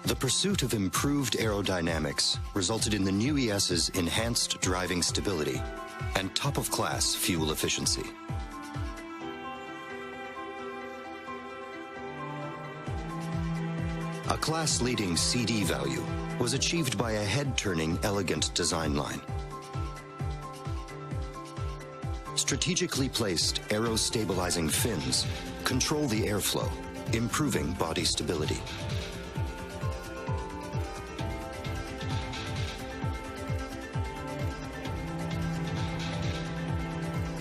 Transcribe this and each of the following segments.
The pursuit of improved aerodynamics resulted in the new ES's enhanced driving stability and top-of-class fuel efficiency. A class-leading CD value was achieved by a head-turning, elegant design line. Strategically placed aero-stabilizing fins control the airflow, improving body stability.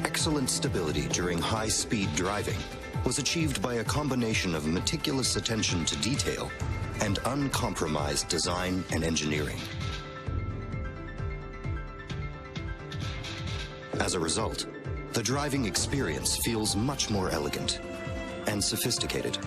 Excellent stability during high-speed driving was achieved by a combination of meticulous attention to detail and uncompromised design and engineering. As a result, the driving experience feels much more elegant and sophisticated.